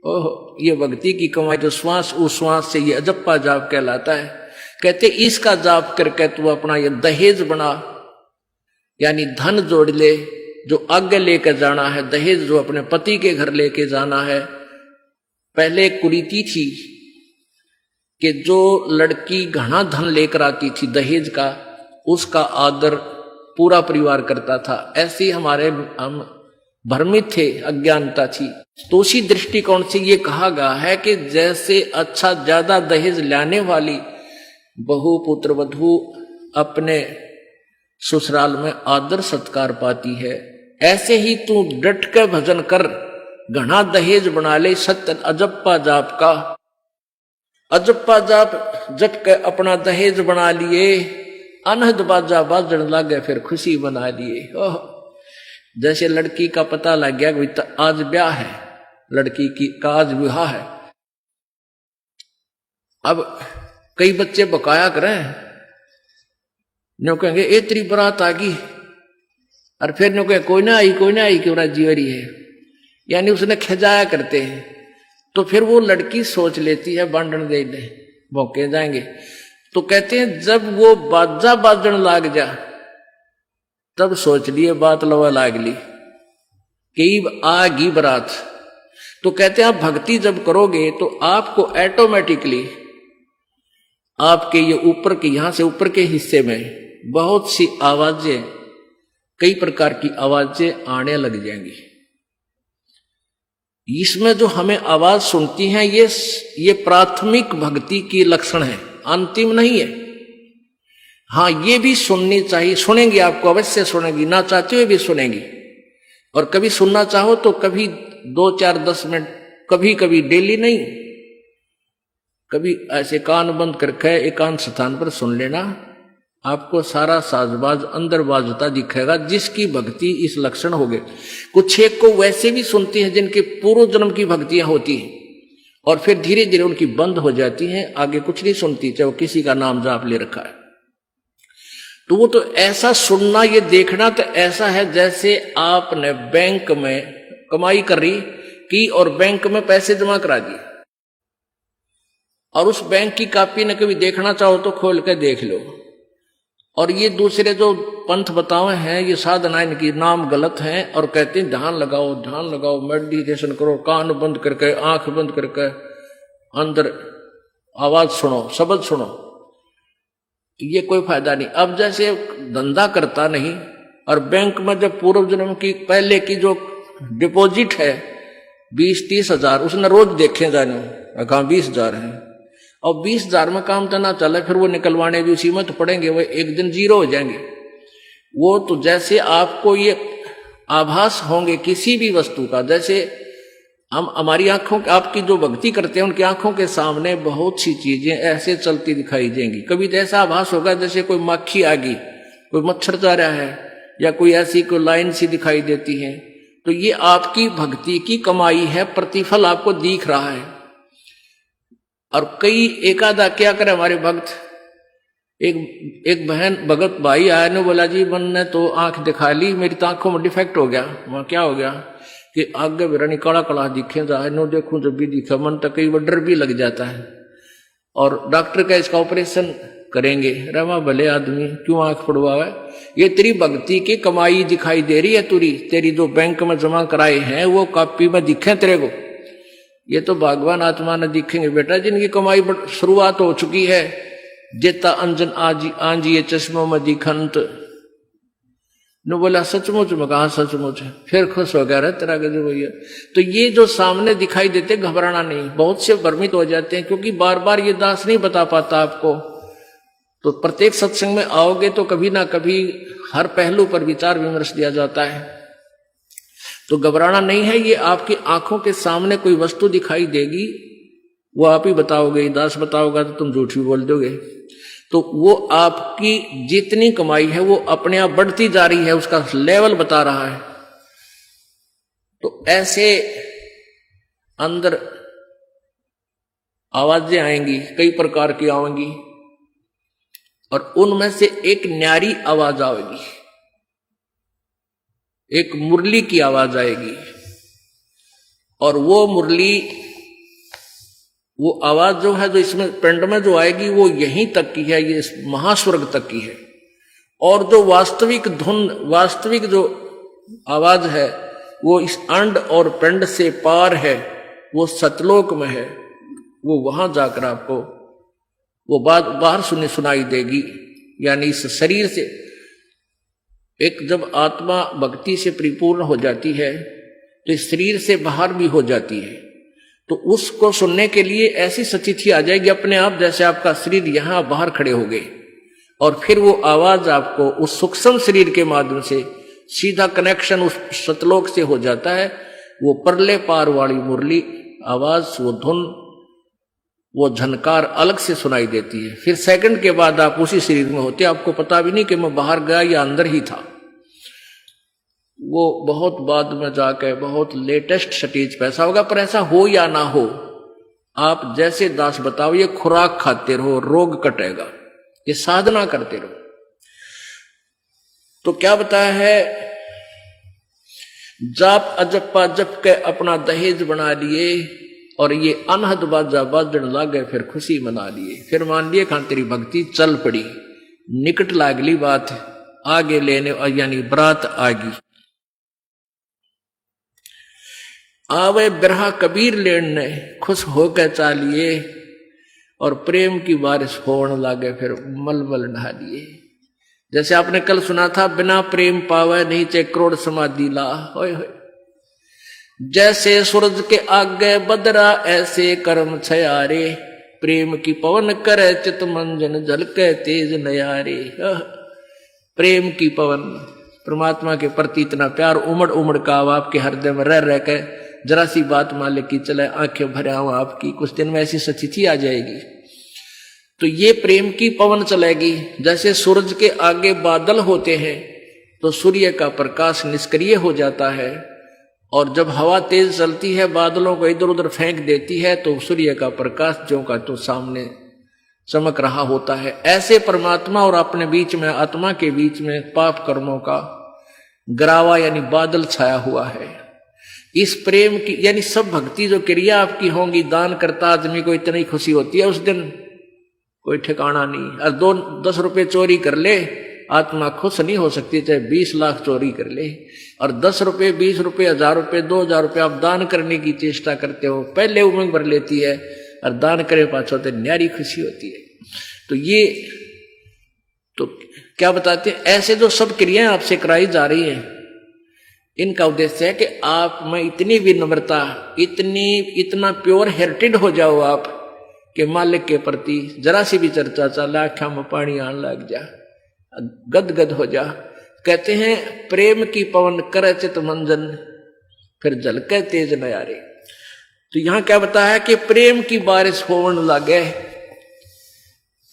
ओह, ये भक्ति की कमाई तो श्वास उश्वास से ये अजप्पा जाप कहलाता है। कहते इसका जाप करके तू अपना ये दहेज बना, यानी धन जोड़ ले, जो आगे लेकर जाना है, दहेज जो अपने पति के घर लेके जाना है। पहले एक कुरीति थी कि जो लड़की घना धन लेकर आती थी दहेज का, उसका आदर पूरा परिवार करता था। ऐसे हमारे हम भ्रमित थे, अज्ञानता थी। तो उसी दृष्टिकोण से ये कहा गया है कि जैसे अच्छा ज्यादा दहेज लाने वाली बहु पुत्र वधू अपने ससुराल में आदर सत्कार पाती है, ऐसे ही तू डट के भजन कर, घना दहेज बना ले। सत्य अजप्पा जाप का अजप्पा जाप जप के अपना दहेज बना लिए, अनहद बाजा बाजन लागे फिर खुशी बना लिए। ओह, जैसे लड़की का पता लग गया कि आज ब्याह है, लड़की की का आज विवाह है। अब कई बच्चे बकाया करें, नो कहेंगे ए तेरी बारात आ गई, और फिर नो कहे कोई ना आई क्यों राजी हो रही है, यानी उसने खिजाया करते हैं। तो फिर वो लड़की सोच लेती है बांधन दे दे, भौंके जाएंगे। तो कहते हैं जब वो बाजा बाजन लाग जा, तब सोच लिए बात लवा लाग ली कि आगी बरात। तो कहते हैं आप भक्ति जब करोगे तो आपको ऑटोमेटिकली आपके ये ऊपर के, यहां से ऊपर के हिस्से में बहुत सी आवाजें, कई प्रकार की आवाजें आने लग जाएंगी। इसमें जो हमें आवाज सुनती हैं ये प्राथमिक भक्ति की लक्षण है, अंतिम नहीं है। हाँ, ये भी सुननी चाहिए, सुनेंगी, आपको अवश्य सुनेंगी, ना चाहते हुए भी सुनेंगी। और कभी सुनना चाहो तो कभी 2 4 10 मिनट, कभी कभी डेली नहीं, कभी ऐसे कान बंद करके एकांत स्थान पर सुन लेना, आपको सारा साजबाज अंदर बाजता दिखेगा, जिसकी भक्ति इस लक्षण हो गए। कुछ एक को वैसे भी सुनती हैं जिनके पूर्व जन्म की भक्तियां होती हैं, और फिर धीरे धीरे उनकी बंद हो जाती हैं, आगे कुछ नहीं सुनती, चाहे वो किसी का नाम जाप ले रखा है। तो वो तो ऐसा सुनना, ये देखना तो ऐसा है जैसे आपने बैंक में कमाई करी की और बैंक में पैसे जमा करा दिए, और उस बैंक की कॉपी ने कभी देखना चाहो तो खोल के देख लो। और ये दूसरे जो पंथ बतावे हैं, ये साधना, इनकी नाम गलत हैं, और कहते हैं ध्यान लगाओ, मेडिटेशन करो, कान बंद करके, आंख बंद करके, अंदर आवाज सुनो, शब्द सुनो। ये कोई फायदा नहीं। अब जैसे धंधा करता नहीं, और बैंक में जब पूर्व जन्म की पहले की जो डिपॉजिट है 20-30 हजार, उसने रोज देखे जाने, कहा 20,000 है, और 20,000 में काम तो ना चले, फिर वो निकलवाने भी उसी में तो पड़ेंगे, वो एक दिन जीरो हो जाएंगे। वो तो जैसे आपको ये आभास होंगे किसी भी वस्तु का, जैसे हम हमारी आंखों, आपकी जो भक्ति करते हैं उनकी आंखों के सामने बहुत सी चीजें ऐसे चलती दिखाई देंगी। कभी तो ऐसा आभास होगा जैसे कोई मक्खी आ गई, कोई मच्छर जा रहा है, या कोई ऐसी कोई लाइन सी दिखाई देती है। तो ये आपकी भक्ति की कमाई है, प्रतिफल आपको दिख रहा है। और कई एकादा क्या करे हमारे भक्त, एक बहन भगत भाई आया ने बोला जी मैंने तो आंख दिखा ली, मेरी तो आंखों में डिफेक्ट हो गया। वहां क्या हो गया कि आगे बेरानी काला काला दिखे जा, नो देखूं जब भी दिखा, मन तक कई बार डर भी लग जाता है। और डॉक्टर का इसका ऑपरेशन करेंगे, रमा भले आदमी क्यों आंख पड़वावे, ये तेरी भक्ति की कमाई दिखाई दे रही है, तेरी जो बैंक में जमा कराए हैं वो कॉपी में दिखे तेरे को। ये तो भगवान आत्मा ने दिखेंगे बेटा, जिनकी कमाई शुरुआत हो चुकी है। जेता अंजन आंजिए चश्मों में दिखंत, ने बोला सचमुच में, कहा सचमुच, फिर खुश हो गया रहे तेरा गजब भैया। तो ये जो सामने दिखाई देते, घबराना नहीं। बहुत से भ्रमित हो जाते हैं क्योंकि बार बार ये दास नहीं बता पाता आपको। तो प्रत्येक सत्संग में आओगे तो कभी ना कभी हर पहलू पर विचार विमर्श दिया जाता है। तो घबराना नहीं है। ये आपकी आंखों के सामने कोई वस्तु दिखाई देगी, वो आप ही बताओगे, दास बताओगा तो तुम झूठ भी बोल दोगे। तो वो आपकी जितनी कमाई है वो अपने आप बढ़ती जा रही है, उसका लेवल बता रहा है। तो ऐसे अंदर आवाजें आएंगी, कई प्रकार की आएंगी, और उनमें से एक न्यारी आवाज आएगी, एक मुरली की आवाज आएगी। और वो मुरली वो आवाज जो है, जो इसमें पिंड में जो आएगी, वो यहीं तक की है, ये महास्वर्ग तक की है। और जो वास्तविक धुन, वास्तविक जो आवाज है, वो इस अंड और पिंड से पार है, वो सतलोक में है। वो वहां जाकर आपको वो बात बाहर सुनाई देगी। यानी इस शरीर से एक जब आत्मा भक्ति से परिपूर्ण हो जाती है तो इस शरीर से बाहर भी हो जाती है। तो उसको सुनने के लिए ऐसी सचिथि आ जाएगी अपने आप, जैसे आपका शरीर यहां बाहर खड़े हो गए, और फिर वो आवाज आपको उस सूक्ष्म शरीर के माध्यम से सीधा कनेक्शन उस सतलोक से हो जाता है। वो परले पार वाली मुरली आवाज, वो धुन, वो झनकार अलग से सुनाई देती है। फिर सेकंड के बाद आप उसी शरीर में होते, आपको पता भी नहीं कि मैं बाहर गया या अंदर ही था। वो बहुत बाद में जाके बहुत लेटेस्ट स्टेज पे ऐसा होगा। पर ऐसा हो या ना हो, आप जैसे दास बताओ, ये खुराक खाते रहो, रोग कटेगा, ये साधना करते रहो। तो क्या बताया है, जाप अजप्पा जप के अपना दहेज बना लिए, और ये अनहद बाजा बाजन लागे, फिर खुशी मना लिए। फिर मान लिए खान तेरी भक्ति चल पड़ी, निकट लागली बात आगे लेने, यानी बरात आगी। आवे बिरहा कबीर लेने, खुश होकर चालिए, और प्रेम की बारिश होने लागे, फिर मलमल नहा लिए। जैसे आपने कल सुना था, बिना प्रेम पावे नहीं चे करोड़ समाधि ला। होय होय, जैसे सूरज के आगे बदरा ऐसे कर्म छयारे, प्रेम की पवन करे चित मंजन झलके तेज नयारे। प्रेम की पवन, परमात्मा के प्रति इतना प्यार उमड़ उमड़ का आपके हृदय में रह के जरा सी बात मालिक की चले, आंखें भरे आऊं आपकी, कुछ दिन में ऐसी सचिथि आ जाएगी। तो ये प्रेम की पवन चलेगी। जैसे सूरज के आगे बादल होते हैं तो सूर्य का प्रकाश निष्क्रिय हो जाता है, और जब हवा तेज चलती है बादलों को इधर उधर फेंक देती है तो सूर्य का प्रकाश जो का तो सामने चमक रहा होता है। ऐसे परमात्मा और अपने बीच में, आत्मा के बीच में पाप कर्मों का गरावा यानी बादल छाया हुआ है। इस प्रेम की यानी सब भक्ति जो क्रिया आपकी होंगी, दान करता आदमी को इतनी खुशी होती है, उस दिन कोई ठिकाना नहीं। और 10 रुपए चोरी कर ले, आत्मा खुश नहीं हो सकती, चाहे 20 लाख चोरी कर ले। और 10 रुपए, 20 रुपए, 1000 रुपए, 2000 रुपए आप दान करने की चेष्टा करते हो, पहले उमंग भर लेती है, और दान करे पाछो तो न्यारी खुशी होती है। तो ये तो क्या बताते हैं, ऐसे जो सब क्रियाएं आपसे कराई जा रही हैं, इनका उद्देश्य है कि आप में इतनी विनम्रता, इतना प्योर हार्टेड हो जाओ आप कि मालिक के प्रति जरा सी भी चर्चा चला, आँखों में पानी आने लग जा, गदगद हो जा। कहते हैं प्रेम की पवन करे चित मंजन, फिर झलके तेज नयारे। तो यहां क्या बताया कि प्रेम की बारिश होने लगे,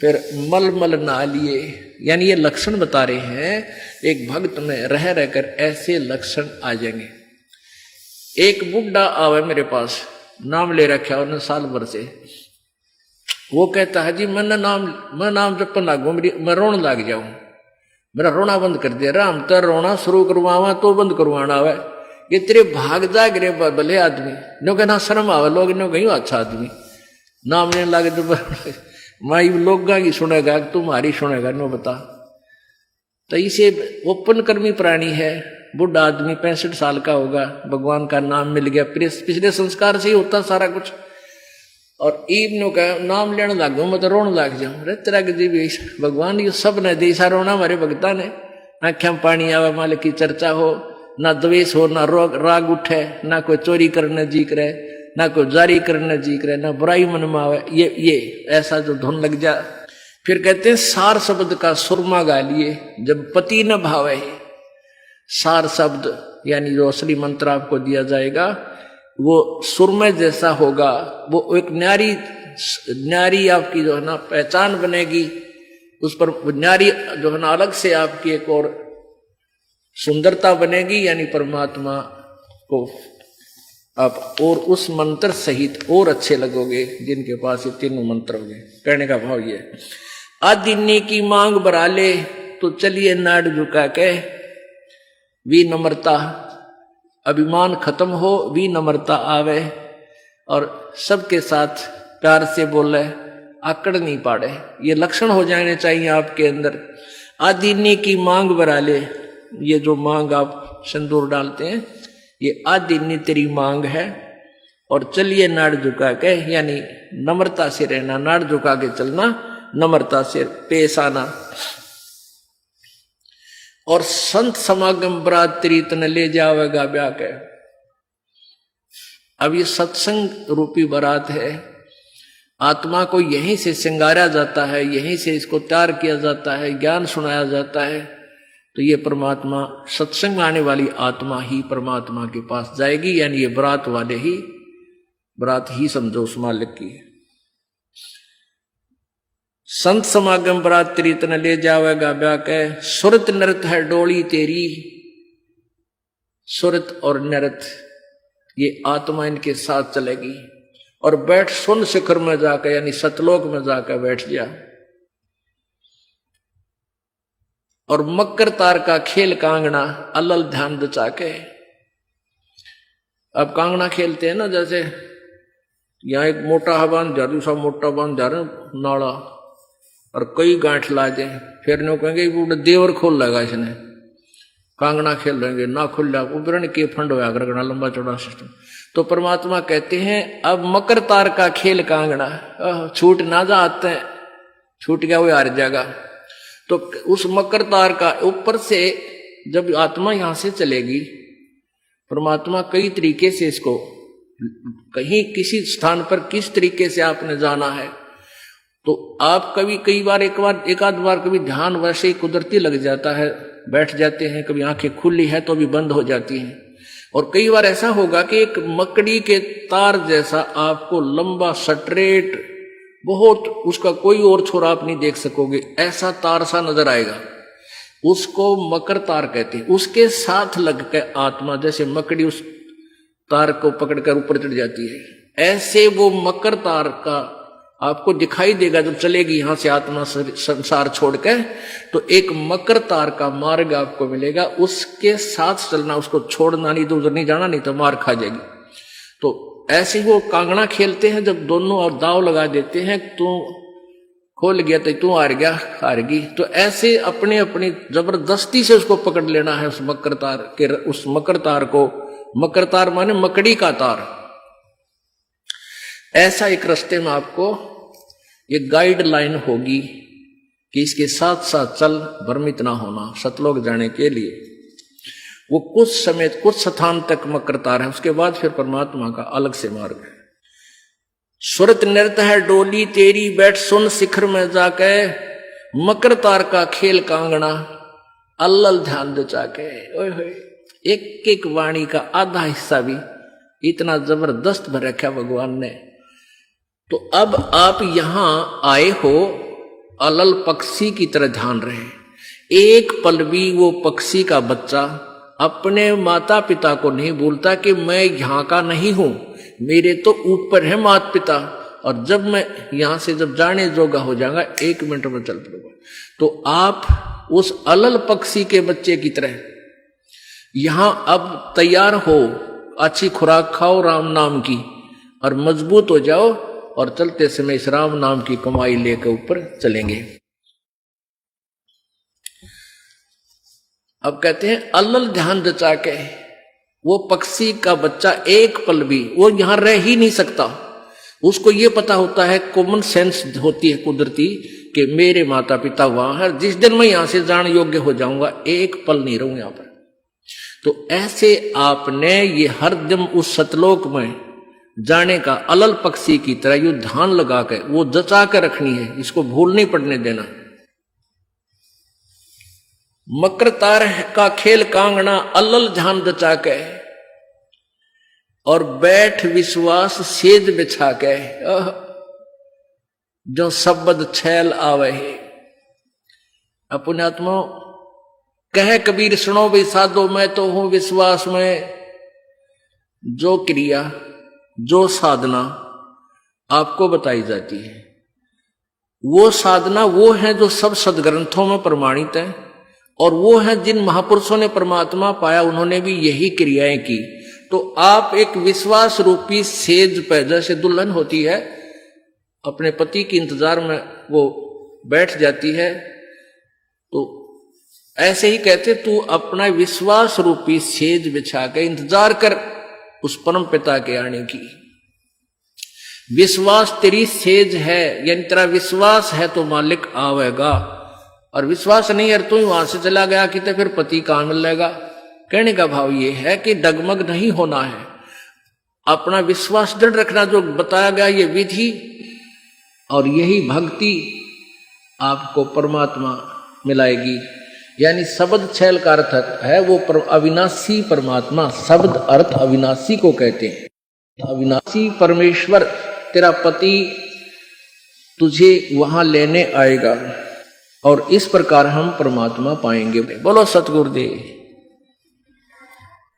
फिर मलमल नहा लिए। यानी ये लक्षण बता रहे हैं, एक भक्त में रह रहकर ऐसे लक्षण आ जाएंगे। एक बुढ़ा आवे मेरे पास, नाम ले रखा उन्होंने साल भर से। वो कहता है जी मैं नाम जपन लागू, मैं रोने लग जाऊं, मेरा रोना बंद कर दे। राम तो रोना शुरू करवावा तो बंद करवाना आवे, ये तेरे भाग जाग रे भले आदमी, नो कहना शर्म आवे, लोग नो कहीं अच्छा आदमी नाम लेने लगे तो माई लोग की सुनेगा, तुम्हारी सुनेगा, नो बता। तो इसे ओपन कर्मी प्राणी है, बुढ़ा आदमी 65 साल का होगा, भगवान का नाम मिल गया, पिछले संस्कार से ही होता सारा कुछ। और ईब का नाम लेने लग गो, मैं तो रोने लग जाऊं। रे तेरा जी भगवान ये सब ने देसा रोना हमारे भगता ने, आँखें में पानी आवे, मालिक की चर्चा हो, ना द्वेष हो, ना राग उठे, ना कोई चोरी करने जी करे, ना कोई जारी करने जी करे, ना बुराई मन में आवे, ये ऐसा जो धुन लग जा। फिर कहते हैं सार शब्द का सुरमा गा लिए, जब पति न भावे। सार शब्द यानी जो असली मंत्र आपको दिया जाएगा वो सुरमय जैसा होगा, वो एक न्यारी आपकी जो है ना पहचान बनेगी, उस पर न्यारी जो है ना अलग से आपकी एक और सुंदरता बनेगी। यानी परमात्मा को आप और उस मंत्र सहित और अच्छे लगोगे जिनके पास ये तीनों मंत्र होंगे। कहने का भाव ये, आदिन्य की मांग बरा ले तो चलिए नाड़ झुका के, विनम्रता, अभिमान खत्म हो, विनम्रता आवे, और सबके साथ प्यार से बोले, आकड़ नहीं पाड़े। ये लक्षण हो जाने चाहिए आपके अंदर। आदिनी की मांग भरा ले, ये जो मांग आप सिंदूर डालते हैं, ये आदिनी तेरी मांग है। और चलिए नाड़ झुका के, यानी नम्रता से रहना, नाड़ झुका के चलना, नम्रता से पेश आना। और संत समागम बरातरी तन ले जावेगा ब्याह के। अब ये सत्संग रूपी बारात है, आत्मा को यहीं से श्रृंगारा जाता है, यहीं से इसको तैयार किया जाता है, ज्ञान सुनाया जाता है। तो ये परमात्मा, सत्संग में आने वाली आत्मा ही परमात्मा के पास जाएगी, यानी ये बरात वाले ही, बरात ही समझो उस मालिक की। संत समागम बरातरी तन ले जावेगा ब्याह के। सुरत नृत है डोली तेरी, सुरत और नृत ये आत्मा इनके साथ चलेगी। और बैठ सुन शिखर में जाकर, यानी सतलोक में जाकर बैठ जा। और मकर तार का खेल कांगना, अलल ध्यान दचा के। अब कांगना खेलते हैं ना, जैसे यहाँ एक मोटा बांध जा, दूसरा मोटा बांध जा रहे नाड़ा, और कई गांठ ला दे, फिर नो कहेंगे वो देवर खोल लगा इसने, कांगना खेल रहेंगे ना खुल जा, उबरण के फंड होया करना, लंबा चौड़ा सिस्टम। तो परमात्मा कहते हैं अब मकर तार का खेल कांगना, छूट ना जा आते हैं, छूट गया वो हार जाएगा। तो उस मकर तार का ऊपर से जब आत्मा यहां से चलेगी, परमात्मा कई तरीके से इसको, कहीं किसी स्थान पर किस तरीके से आपने जाना है, तो आप कई बार एक आध बार कभी ध्यान वैसे ही कुदरती लग जाता है, बैठ जाते हैं, कभी आंखें खुली है तो भी बंद हो जाती हैं। और कई बार ऐसा होगा कि एक मकड़ी के तार जैसा आपको लंबा स्ट्रेट, बहुत, उसका कोई और छोर आप नहीं देख सकोगे, ऐसा तार सा नजर आएगा, उसको मकर तार कहते हैं। उसके साथ लग के आत्मा, जैसे मकड़ी उस तार को पकड़कर ऊपर चढ़ जाती है, ऐसे वो मकर तार का आपको दिखाई देगा जब चलेगी यहां से आत्मा संसार छोड़ के। तो एक मकर तार का मार्ग आपको मिलेगा, उसके साथ चलना, उसको छोड़ना नहीं, तो उधर नहीं जाना, नहीं तो मार खा जाएगी। तो ऐसे ही वो कांगड़ा खेलते हैं, जब दोनों और दाव लगा देते हैं, तू खोल गया तो तू हार गया, हारगी। तो ऐसे अपने अपनी जबरदस्ती से उसको पकड़ लेना है, उस मकर तार के, उस मकर तार को। मकर तार माने मकड़ी का तार। ऐसा एक रास्ते में आपको ये गाइडलाइन होगी कि इसके साथ साथ चल, भ्रमित ना होना। सतलोक जाने के लिए वो कुछ समय, कुछ स्थान तक मकर तार है, उसके बाद फिर परमात्मा का अलग से मार्ग है। सुरत नृत्य है डोली तेरी, बैठ सुन शिखर में जाके, मकर तार का खेल कांगना, अल्लल ध्यान दचा के। ओए होए, एक एक वाणी का आधा हिस्सा भी इतना जबरदस्त भर रखा भगवान ने। तो अब आप यहां आए हो, अलल पक्षी की तरह ध्यान रहे। एक पल भी वो पक्षी का बच्चा अपने माता पिता को नहीं बोलता कि मैं यहां का नहीं हूं, मेरे तो ऊपर है माता पिता, और जब मैं यहां से जब जाने जोगा हो जाऊंगा, 1 मिनट में चल पड़ूंगा। तो आप उस अलल पक्षी के बच्चे की तरह यहां अब तैयार हो, अच्छी खुराक खाओ राम नाम की, और मजबूत हो जाओ, और चलते समय इस राम नाम की कमाई लेकर ऊपर चलेंगे। अब कहते हैं अलल ध्यान दचा के, वो पक्षी का बच्चा एक पल भी वो यहां रह ही नहीं सकता। उसको ये पता होता है, कॉमन सेंस होती है कुदरती, कि मेरे माता पिता वहां है, जिस दिन मैं यहां से जाने योग्य हो जाऊंगा, एक पल नहीं रहूं यहां पर। तो ऐसे आपने ये हर दिन उस सतलोक में जाने का अलल पक्षी की तरह यू ध्यान लगा के वो जचा के रखनी है, इसको भूल नहीं पड़ने देना। मकर तार का खेल कांगना, अलल ध्यान जचा के, और बैठ विश्वास सेज बिछा के, जो शब्द छैल आवे है। अपने आत्मा कह कबीर सुनो भी साधो, मैं तो हूं विश्वास में। जो क्रिया, जो साधना आपको बताई जाती है, वो साधना वो है जो सब सदग्रंथों में प्रमाणित है, और वो है जिन महापुरुषों ने परमात्मा पाया, उन्होंने भी यही क्रियाएं की। तो आप एक विश्वास रूपी सेज पे, जैसे दुल्हन होती है अपने पति के इंतजार में वो बैठ जाती है, तो ऐसे ही कहते तू अपना विश्वास रूपी सेज बिछा के इंतजार कर उस परम पिता के आने की। विश्वास तेरी सेज है, यानी तेरा विश्वास है तो मालिक आवेगा, और विश्वास नहीं है तू ही वहां से चला गया कि तो फिर पति कहां मिलेगा। कहने का भाव ये है कि डगमग नहीं होना है, अपना विश्वास दृढ़ रखना, जो बताया गया ये विधि और यही भक्ति आपको परमात्मा मिलाएगी। यानी शब्द छैल का अर्थ है वो अविनाशी परमात्मा, शब्द अर्थ अविनाशी को कहते हैं। अविनाशी परमेश्वर तेरा पति तुझे वहां लेने आएगा और इस प्रकार हम परमात्मा पाएंगे। बोलो सतगुरुदेव।